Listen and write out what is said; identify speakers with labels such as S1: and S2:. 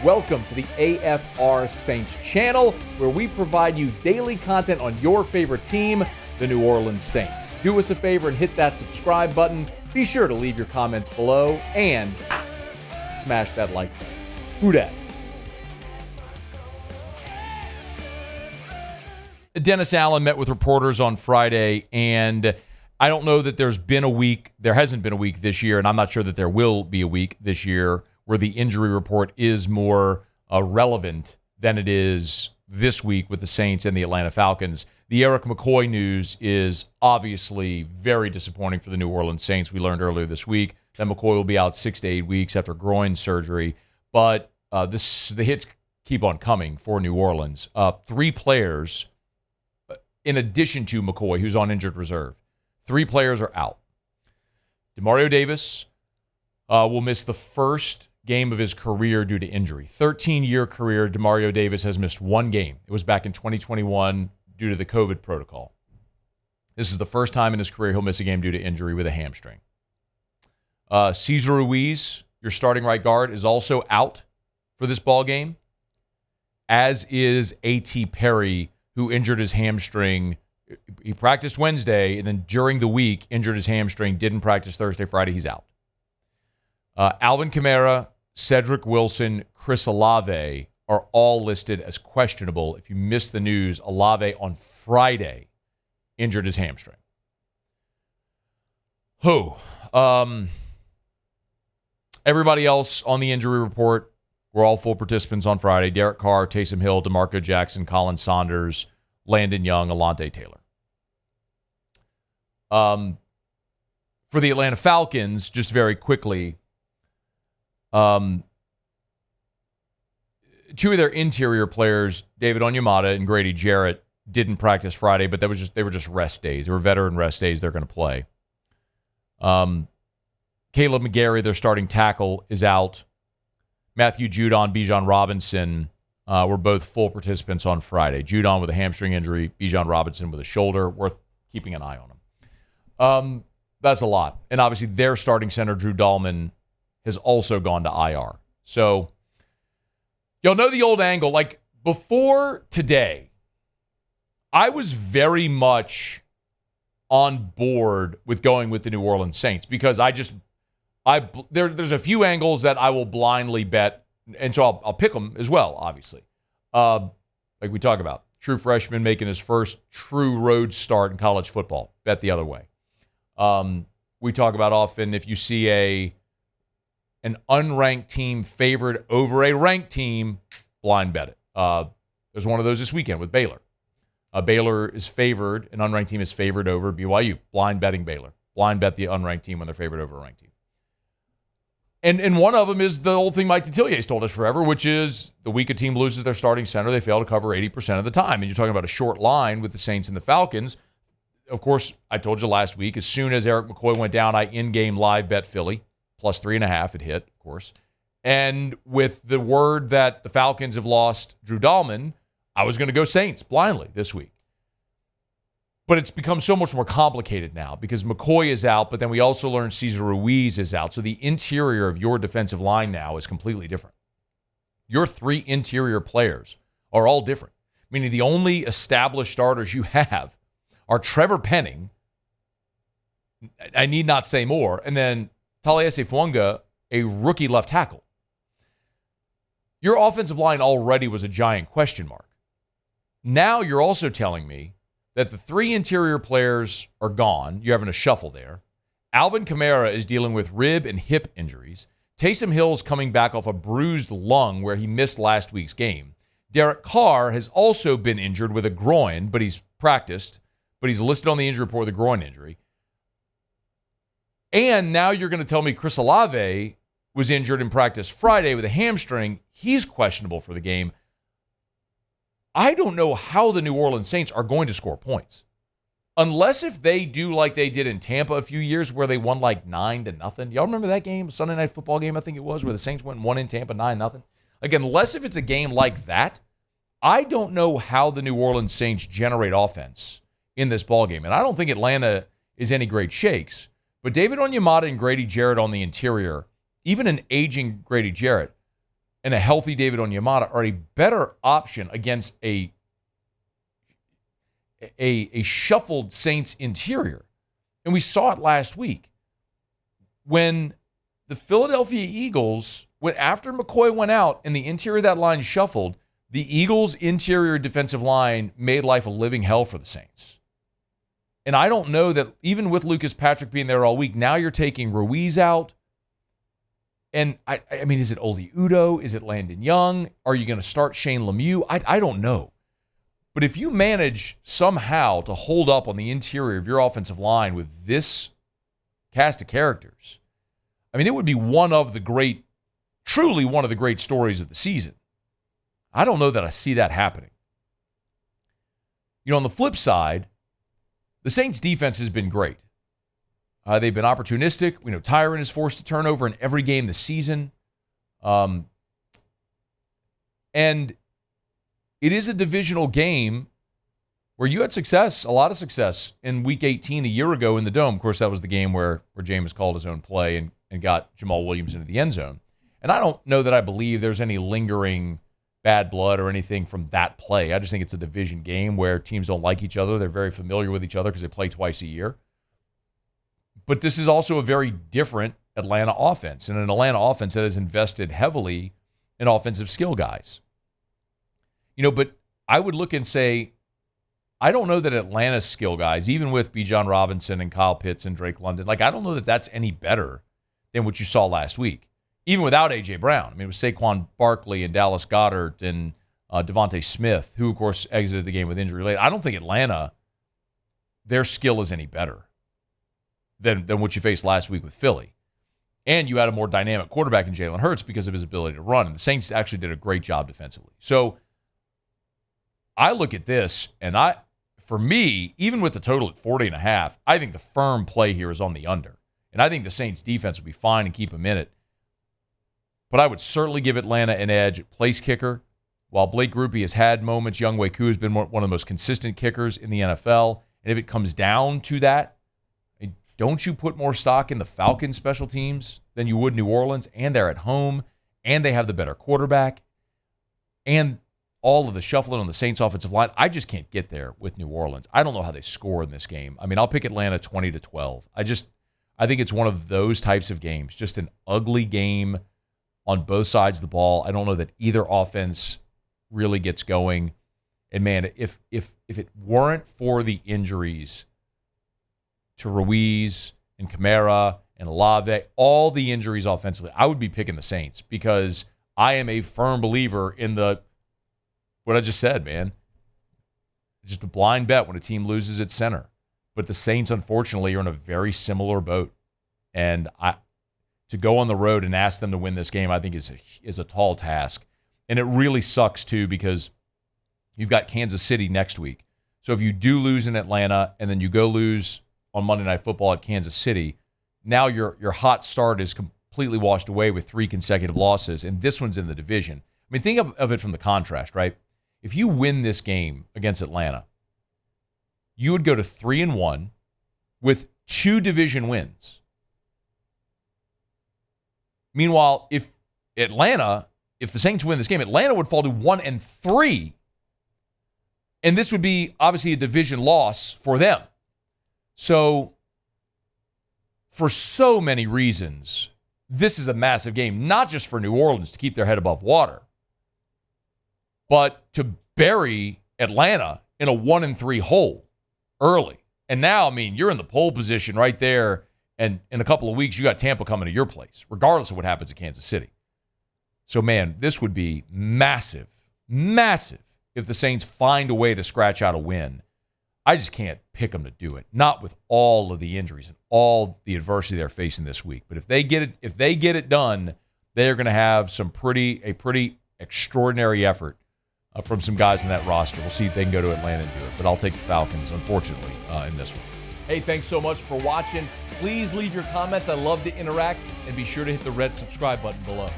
S1: Welcome to the AFR Saints channel, where we provide you daily content on your favorite team, the New Orleans Saints. Do us a favor and hit that subscribe button. Be sure to leave your comments below and smash that like button. Who dat? Dennis Allen met with reporters on Friday, and I don't know that there hasn't been a week this year, and I'm not sure that there will be a week this year where the injury report is more relevant than it is this week with the Saints and the Atlanta Falcons. The Eric McCoy news is obviously very disappointing for the New Orleans Saints. We learned earlier this week that McCoy will be out 6 to 8 weeks after groin surgery, but the hits keep on coming for New Orleans. 3 players, in addition to McCoy, who's on injured reserve, 3 players are out. Demario Davis will miss the first game of his career due to injury. 13-year career, Demario Davis has missed 1 game. It was back in 2021 due to the COVID protocol. This is the first time in his career he'll miss a game due to injury with a hamstring. Cesar Ruiz, your starting right guard, is also out for this ball game, as is A.T. Perry, who injured his hamstring. He practiced Wednesday, and then during the week, injured his hamstring, didn't practice Thursday, Friday. He's out. Alvin Kamara, Cedric Wilson, Chris Olave are all listed as questionable. If you missed the news, Olave on Friday injured his hamstring. Everybody else on the injury report, we're all full participants on Friday. Derek Carr, Taysom Hill, DeMarco Jackson, Colin Saunders, Landon Young, Alontae Taylor. For the Atlanta Falcons, just very quickly, 2 of their interior players, David Onyemata and Grady Jarrett, didn't practice Friday, but they were just rest days. They were veteran rest days. They're going to play. Caleb McGarry, their starting tackle, is out. Matthew Judon, Bijan Robinson were both full participants on Friday. Judon with a hamstring injury, Bijan Robinson with a shoulder. Worth keeping an eye on him. That's a lot. And obviously their starting center, Drew Dahlman, has also gone to IR. So you'll know the old angle. Like before today, I was very much on board with going with the New Orleans Saints because there's a few angles that I will blindly bet, and so I'll pick them as well, obviously. Like we talk about, true freshman making his first true road start in college football, bet the other way. We talk about often if you see an unranked team favored over a ranked team, blind bet it. There's one of those this weekend with Baylor. Baylor is favored, an unranked team is favored over BYU. Blind betting Baylor. Blind bet the unranked team when they're favored over a ranked team. And one of them is the old thing Mike Detillier told us forever, which is the week a team loses their starting center, they fail to cover 80% of the time. And you're talking about a short line with the Saints and the Falcons. Of course, I told you last week, as soon as Eric McCoy went down, I in-game live bet Philly. Plus 3.5, it hit, of course. And with the word that the Falcons have lost Drew Dahlman, I was going to go Saints blindly this week. But it's become so much more complicated now because McCoy is out, but then we also learned Cesar Ruiz is out. So the interior of your defensive line now is completely different. Your 3 interior players are all different, meaning the only established starters you have are Trevor Penning. I need not say more. And then Taliesin Fuanga, a rookie left tackle. Your offensive line already was a giant question mark. Now you're also telling me that the 3 interior players are gone. You're having a shuffle there. Alvin Kamara is dealing with rib and hip injuries. Taysom Hill's coming back off a bruised lung where he missed last week's game. Derek Carr has also been injured with a groin, but he's practiced, but he's listed on the injury report with a groin injury. And now you're going to tell me Chris Olave was injured in practice Friday with a hamstring. He's questionable for the game. I don't know how the New Orleans Saints are going to score points. Unless if they do like they did in Tampa a few years where they won like 9-0. Y'all remember that game? Sunday Night Football game, I think it was, where the Saints went and won in Tampa 9-0. Like, unless if it's a game like that, I don't know how the New Orleans Saints generate offense in this ballgame. And I don't think Atlanta is any great shakes. But David Onyemata and Grady Jarrett on the interior, even an aging Grady Jarrett, and a healthy David Onyemata are a better option against a shuffled Saints interior. And we saw it last week when the Philadelphia Eagles, after McCoy went out and the interior of that line shuffled, the Eagles' interior defensive line made life a living hell for the Saints. And I don't know that even with Lucas Patrick being there all week, now you're taking Ruiz out. And, I mean, is it Oli Udoh? Is it Landon Young? Are you going to start Shane Lemieux? I don't know. But if you manage somehow to hold up on the interior of your offensive line with this cast of characters, I mean, it would be truly one of the great stories of the season. I don't know that I see that happening. On the flip side, the Saints' defense has been great. They've been opportunistic. We know Tyron is forced to turn over in every game this season. And it is a divisional game where you had success, a lot of success, in Week 18 a year ago in the Dome. Of course, that was the game where Jameis called his own play and got Jamal Williams into the end zone. And I don't know that I believe there's any lingering bad blood or anything from that play. I just think it's a division game where teams don't like each other. They're very familiar with each other because they play twice a year. But this is also a very different Atlanta offense, and an Atlanta offense that has invested heavily in offensive skill guys. But I would look and say, I don't know that Atlanta's skill guys, even with Bijan Robinson and Kyle Pitts and Drake London, I don't know that that's any better than what you saw last week. Even without A.J. Brown. I mean, it was Saquon Barkley and Dallas Goedert and Devontae Smith, who, of course, exited the game with injury late. I don't think Atlanta, their skill is any better than what you faced last week with Philly. And you had a more dynamic quarterback in Jalen Hurts because of his ability to run. And the Saints actually did a great job defensively. So I look at this, and for me, even with the total at 40.5, I think the firm play here is on the under. And I think the Saints defense will be fine and keep them in it. But I would certainly give Atlanta an edge at place kicker. While Blake Grupe has had moments, Younghoe Koo has been one of the most consistent kickers in the NFL. And if it comes down to that, don't you put more stock in the Falcons special teams than you would New Orleans? And they're at home, and they have the better quarterback, and all of the shuffling on the Saints offensive line. I just can't get there with New Orleans. I don't know how they score in this game. I mean, I'll pick Atlanta 20-12. I think it's one of those types of games, just an ugly game on both sides of the ball. I don't know that either offense really gets going. And man, if it weren't for the injuries to Ruiz and Kamara and Olave, all the injuries offensively, I would be picking the Saints because I am a firm believer in what I just said, man. It's just a blind bet when a team loses its center. But the Saints, unfortunately, are in a very similar boat. And to go on the road and ask them to win this game, I think is a tall task. And it really sucks, too, because you've got Kansas City next week. So if you do lose in Atlanta and then you go lose on Monday Night Football at Kansas City, now your hot start is completely washed away with 3 consecutive losses, and this one's in the division. I mean, think of it from the contrast, right? If you win this game against Atlanta, you would go to 3-1 with 2 division wins. Meanwhile, if the Saints win this game, Atlanta would fall to 1-3. And this would be obviously a division loss for them. So, for so many reasons, this is a massive game, not just for New Orleans to keep their head above water, but to bury Atlanta in a 1-3 hole early. And now, I mean, you're in the pole position right there. And in a couple of weeks, you got Tampa coming to your place, regardless of what happens at Kansas City. So, man, this would be massive, massive if the Saints find a way to scratch out a win. I just can't pick them to do it, not with all of the injuries and all the adversity they're facing this week. But if they get it done, they are going to have a pretty extraordinary effort from some guys in that roster. We'll see if they can go to Atlanta and do it. But I'll take the Falcons, unfortunately, in this one. Hey, thanks so much for watching. Please leave your comments. I love to interact. And be sure to hit the red subscribe button below.